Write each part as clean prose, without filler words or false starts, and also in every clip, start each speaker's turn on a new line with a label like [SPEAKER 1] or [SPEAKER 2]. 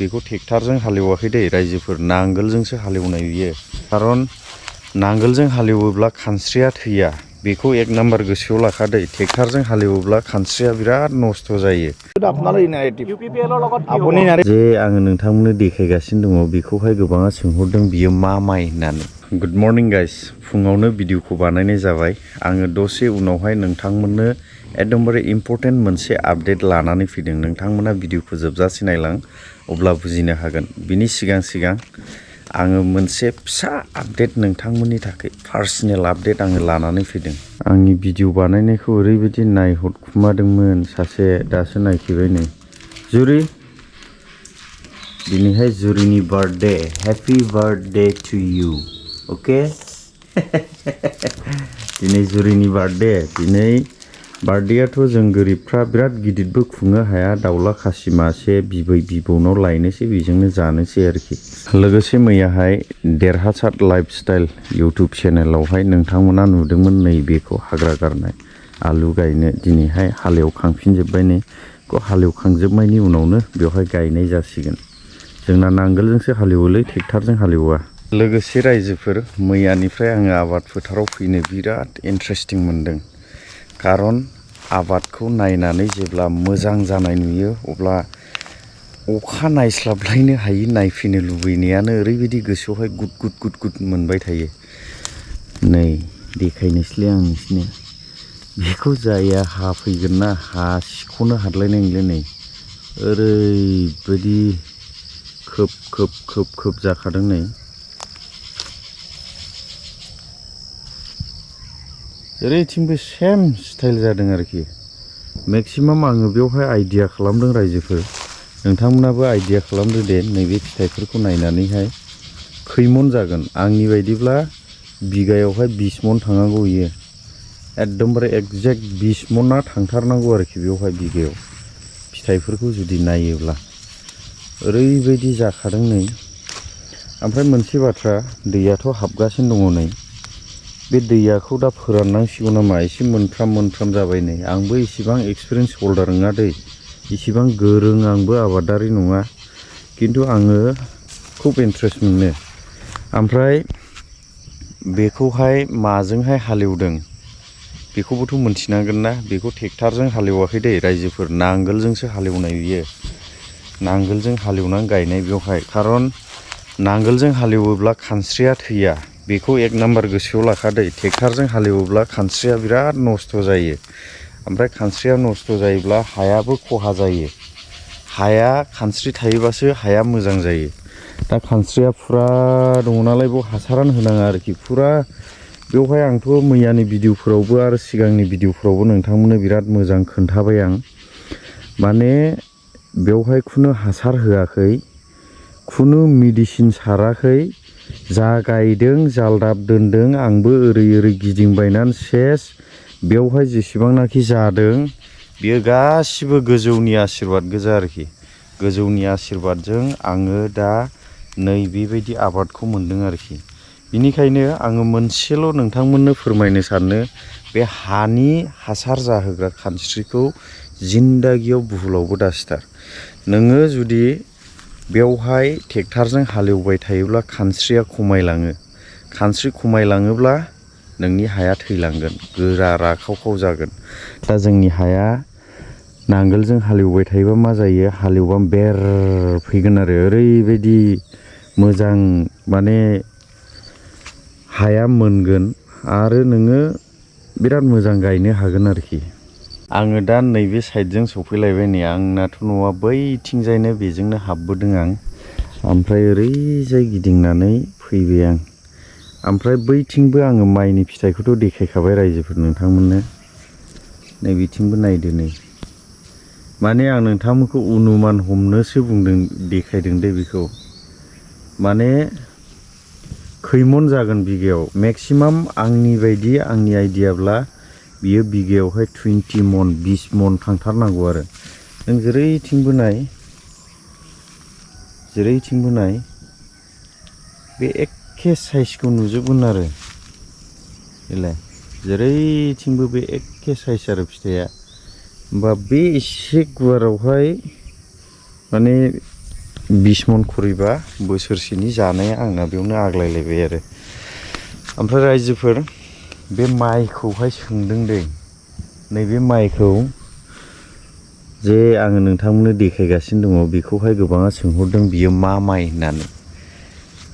[SPEAKER 1] बेखौ ट्रेक्टरजों हालेवाखै दे रायजोफोर नांगोलजोंसो हालेवनाय बियो खारन नांगोलजों हालेवोब्ला खानस्रिया थैया बेखौ एक नाम्बार गोसोआव लाखादै ट्रेक्टरजों हालेवोब्ला खानस्रिया बिराद नस्थ जायो जे आङो नोंथांमोननो देखायगासिनो दङ बेखौहाय गोबाङा सोंहरदों बियो मा माइ होननानै गुड मर्निं गाइस फुङावनो भिडिअखौ बानायनाय जाबाय आङो दसे उनावहाय नोंथांमोननो एकदमबारे इम्पर्टेन्ट मोनसे आपडेट लानानै फैदों नोंथांमोना भिडिअखौ जोबजासे नायलां अब्ला बुजिनो हागोन बिनि सिगां आङो मोनसे फिसा आपडेट नोंथांमोननि थाखाय पार्सनेल आपडेट आङो लानानै फैदों आंनि भिडिअ बानायनायखौ ओरैबायदि नायहरखुमादोंमोन सासे दासो नायफैबाय नै जुरि दिनैहाय जुरिनि birthday happy birthday to you okay दिनै जुरिनि बार्थडे दिनै बार्थडेआथ' जों गोरिबफ्रा बिराद गिदिरबो खुंनो हाया दाउला खासि मासे बिबै बिबौनाव लायनोसै बेजोंनो जानोसै आरोखि लोगोसे मैयाहाय देरहासार लाइफस्टाइल इउटुब चेनेलावहाय नोंथांमोना नुदोंमोन नैबेखौ हाग्रा गारनाय आलु गायनो दिनैहाय हालेवखांफिनजोब्बाय नै बेखौ हालेवखांजोबनायनि उनावनो बेवहाय गायनाय जासिगोन जोंना नांगोलजोंसो हालेवोलै ट्रेक्टरजों हालेवा लोगोसे रायजोफोर मैयानिफ्राय आङो आबाद फोथाराव फैनो बिराद इन्ट्रेस्टिं मोनदों खारन आबादखौ नायनानै जेब्ला मोजां जानाय नुयो अब्ला अखा नायस्लाबलायनो हायि नायफैनो लुबैनायानो ओरैबायदि गोसोआवहाय गुद गुद मोनबाय थायो नै देखायनोसैलै आं नोंसिनो बेखौ जाया हाफैगोन ना हा सिख'नो हाद्लायनाय नंला नै ओरैबायदि खोब जाखादों नै ओरैथिंबो सेम स्टाइल जादों आरोखि मेक्सिमाम आङो बेवहाय आइडिया खालामदों रायजोफोर नोंथांमोनाबो आइडिया खालामदो दे नैबे फिथाइफोरखौ नायनानैहाय खैमन जागोन आंनि बायदिब्ला बिगायावहाय 20 मन थांनांगौ इयो एकदमबारे एक्जेक्ट 20 मना थांथारनांगौ आरोखि बेवहाय बिगायाव फिथाइफोरखौ जुदि नायोब्ला ओरैबायदि जाखादों नै ओमफ्राय मोनसे बाथ्रा दैयाथ' हाबगासिनो दङ नै बे दैयाखौ दा फोराननांसिगौ नामा एसे मोनफ्राम जाबाय नै आंबो इसिबां एक्सपिरियेन्स हल्डार नङा दै इसिबां गोरों आंबो आबादारि नङा किन्तु आङो खुब इन्ट्रेस्ट मोनो ओमफ्राय बेखौहाय माजोंहाय हालेवदों बेखौबोथ' मोनथिनांगोन ना बेखौ ट्रेक्टरजों हालेवाखै दे रायजोफोर नांगोलजोंसो हालेवनाय बियो नांगोलजों हालेवनानै गायनाय बेवहाय खारन नांगोलजों हालेवोब्ला खानस्रिया थैया बेखौ एक नाम्बार गोसोआव लाखादै ट्रेक्टरजों हालेवोब्ला खानस्रिया बिराद नस्थ जायो ओमफ्राय खानस्रिया नस्थ जायोब्ला हायाबो खहा जायो हाया खानस्रि थायोबासो हाया मोजां जायो दा खानस्रिया फुरा दङ नालाय बेयाव हासारानो होनाङा आरोखि फुरा बेवहाय आंथ' मैयानि भिडिअफोरावबो आरो सिगांनि भिडिअफोरावबो नोंथांमोननो बिराद मोजां खोन्थाबाय आं माने बेवहाय खुनु हासार होआखै खुनु मेडिसिन साराखै जा गायदों जालदाब दोनदों आंबो ओरै गिदिंबायनानै सेस बेवहाय जेसेबांनाखि जादों बियो गासिबो गोजौनि आशीर्बाद गोजा आरोखि गोजौनि आशीर्बादजों आङो दा नै बेबायदि आबादखौ मोनदों आरोखि बिनिखायनो आङो मोनसेल' नोंथांमोननो फोरमायनो सानो बे हानि हासार जाहोग्रा खानस्रिखौ जिन्दागियाव बुहुलावबो दासिथार नोङो जुदि बेवहाय ट्रेक्टरजों हालेवबाय थायोब्ला खानस्रिया खमायलाङो खानस्रि खमायलाङोब्ला नोंनि हाया थैलांगोन गोरा राखाव जागोन दा जोंनि हाया नांगोलजों हालेवबाय थायोबा मा जायो हालेवबा बेर फैगोन आरो ओरैबायदि मोजां माने हाया मोनगोन आरो नोङो बिराद मोजां गायनो हागोन आरोखि आङो दा नैबे साइडजों सफैलायबाय नै आंनाथ' न'आ बैथिंजायनो बेजोंनो हाबबोदों आं ओमफ्राय ओरैजाय गिदिंनानै फैबाय आं ओमफ्राय बैथिंबो आङो माइनि फिथाइखौथ' देखायखाबाय रायजोफोर नोंथांमोननो नै बिथिंबो नायदो नै माने आं नोंथांमोनखौ अनुमान हमनोसो बुंदों देखायदों दे बेखौ माने खैमन जागोन बिगायाव मेक्सिमाम आंनि बायदि आंनि आइडियाब्ला बियो बिगायावहाय 20 मन 20 मन थांथारनांगौ आरो नों जेरैथिंबो नाय बे एखे साइजखौ नुजोबगोन आरो बेलाय जेरैथिंबो बे एखे साइज आरो फिथाइया होमबा बे एसे गुवारावहाय माने 20 मन खरिबा बोसोरसेनि जानाया आंना बेयावनो आग्लायलायबाय आरो ओमफ्राय रायजोफोर बे माइखौहाय सोंदों दै नैबे माइखौ जे आङो नोंथांमोननो देखायगासिनो दङ बेखौहाय गोबाङा सोंहरदों बियो मा माइ होननानै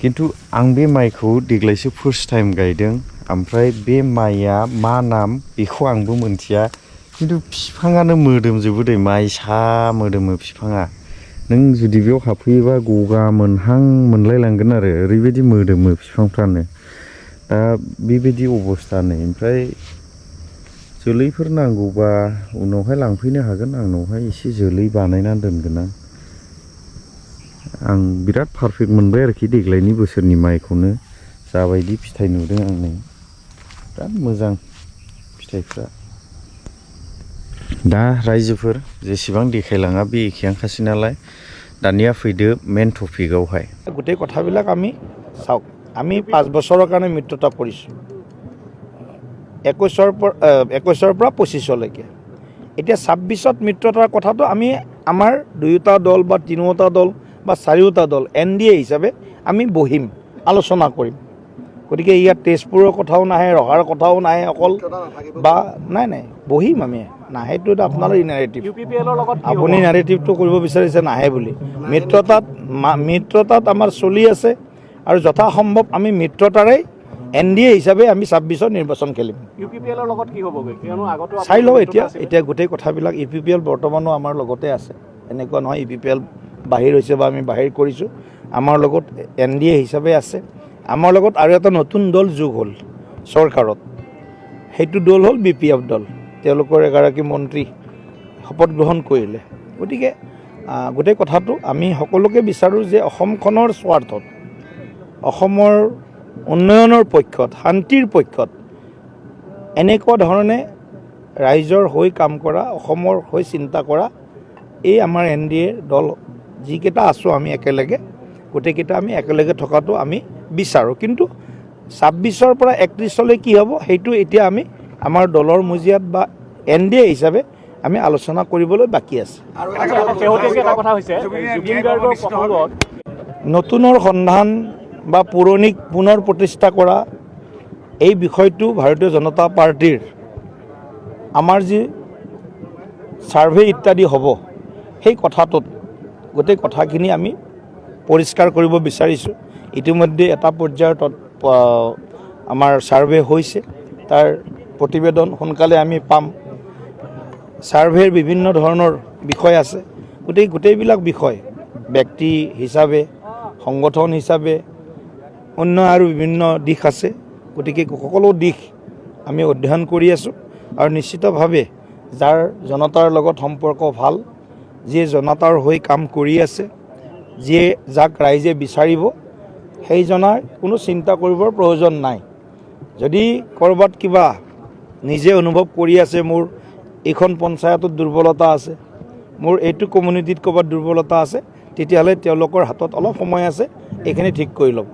[SPEAKER 1] किन्तु आं बे माइखौ देग्लायसो फार्स्ट टाइम गायदों ओमफ्राय बे माइया मा नाम बेखौ आंबो मोनथिया किन्तु बिफाङानो मोदोमजोबो दै माइसा मोदोमो बिफाङा नों जुदि बेयाव हाबफैयोबा गगा मोनहां मोनलायलांगोन आरो ओरैबायदि मोदोमो बिफांफ्रानो दा बेबायदि अबस्था नै ओमफ्राय जोलैफोर नांगौबा उनावहाय लांफैनो हागोन आंनावहाय एसे जोलै बानायनानै दोनगोन आं बिराद पारफेक्ट मोनबाय आरोखि देग्लायनि बोसोरनि माइखौनो जाबायदि फिथाइ नुदों आं नै बिराद मोजां फिथाइफ्रा दा रायजोफोर जेसेबां देखायलाङा बे एखेयानोखासै नालाय दानिया फैदो मेन टपिकआवहाय
[SPEAKER 2] গোটেই কথাবিলাক আমি চাওক আমি 5 বছৰৰ কাৰণে মিত্ৰতা কৰিছোঁ 21ৰ পৰা 25লৈকে এতিয়া 26ত মিত্ৰতাৰ কথাটো আমি আমাৰ দুয়োটা দল বা তিনিওটা দল বা চাৰিওটা দল এনডিএ হিচাপে আমি বহিম আলোচনা কৰিম গতিকে ইয়াত তেজপুৰৰ কথাও নাহে ৰহাৰ কথাও নাহে অকল বা নাই বহিম আমি নাহেতো এটা আপোনাৰ নেৰেটিভ আপুনি নেৰেটিভটো কৰিব বিচাৰিছে নাহে বুলি মিত্ৰতাত আমাৰ চলি আছে আৰু যথাসম্ভৱ আমি মিত্ৰতাৰে এনডিএ হিচাপে আমি 26ৰ নিৰ্বাচন খেলিম
[SPEAKER 3] ইউপিপিএলৰ লগত কি হ'বগৈ কিয়নো আগতো
[SPEAKER 2] চাই লওঁ এতিয়া গোটেই কথাবিলাক ইউপিপিএল বৰ্তমানো আমাৰ লগতে আছে এনেকুৱা নহয় ইউপিপিএল বাহিৰ হৈছে বা আমি বাহিৰ কৰিছোঁ আমাৰ লগত এনডিএ হিচাপে আছে আমাৰ লগত আৰু এটা নতুন দল যোগ হ'ল চৰকাৰত সেইটো দল হ'ল বিপিএফ দল তেওঁলোকৰ এগৰাকী মন্ত্ৰী শপত গ্ৰহণ কৰিলে গতিকে গোটেই কথাটো আমি সকলোকে বিচাৰোঁ যে অসমখনৰ স্বাৰ্থত অসমৰ উন্নয়নৰ পক্ষত শান্তিৰ পক্ষত এনেকুৱা ধৰণে ৰাইজৰ হৈ কাম কৰা অসমৰ হৈ চিন্তা কৰা এই আমাৰ এনডিএৰ দল যিকেইটা আছোঁ আমি একেলগে গোটেইকেইটা আমি একেলগে থকাটো আমি বিচাৰোঁ কিন্তু 26ৰ পৰা 31লৈ কি হ'ব সেইটো এতিয়া আমি আমাৰ দলৰ মজিয়াত বা এনডিএ হিচাপে আমি আলোচনা কৰিবলৈ বাকী আছে নতুনৰ সন্ধান বা পুৰণিক পুনৰ প্ৰতিষ্ঠা কৰা এই বিষয়টো ভাৰতীয় জনতা পাৰ্টিৰ আমাৰ যি সাৰ্ভে ইত্যাদি হ'ব সেই কথাটোত গোটেই কথাখিনি আমি পৰিষ্কাৰ কৰিব বিচাৰিছোঁ ইতিমধ্যে এটা পৰ্যায়ত আমাৰ সাৰ্ভে হৈছে তাৰ প্ৰতিবেদন সোনকালে আমি পাম সাৰ্ভেৰ বিভিন্ন ধৰণৰ বিষয় আছে গোটেইবিলাক বিষয় ব্যক্তি হিচাপে সংগঠন হিচাপে অন্য আৰু বিভিন্ন দিশ আছে গতিকে সকলো দিশ আমি অধ্যয়ন কৰি আছোঁ আৰু নিশ্চিতভাৱে যাৰ জনতাৰ লগত সম্পৰ্ক ভাল যিয়ে জনতাৰ হৈ কাম কৰি আছে যিয়ে যাক ৰাইজে বিচাৰিব সেইজনাৰ কোনো চিন্তা কৰিবৰ প্ৰয়োজন নাই যদি ক'ৰবাত কিবা নিজে অনুভৱ কৰি আছে মোৰ এইখন পঞ্চায়তত দুৰ্বলতা আছে মোৰ এইটো কমিউনিটিত ক'ৰবাত দুৰ্বলতা আছে তেতিয়াহ'লে তেওঁলোকৰ হাতত অলপ সময় আছে এইখিনি ঠিক কৰি ল'ব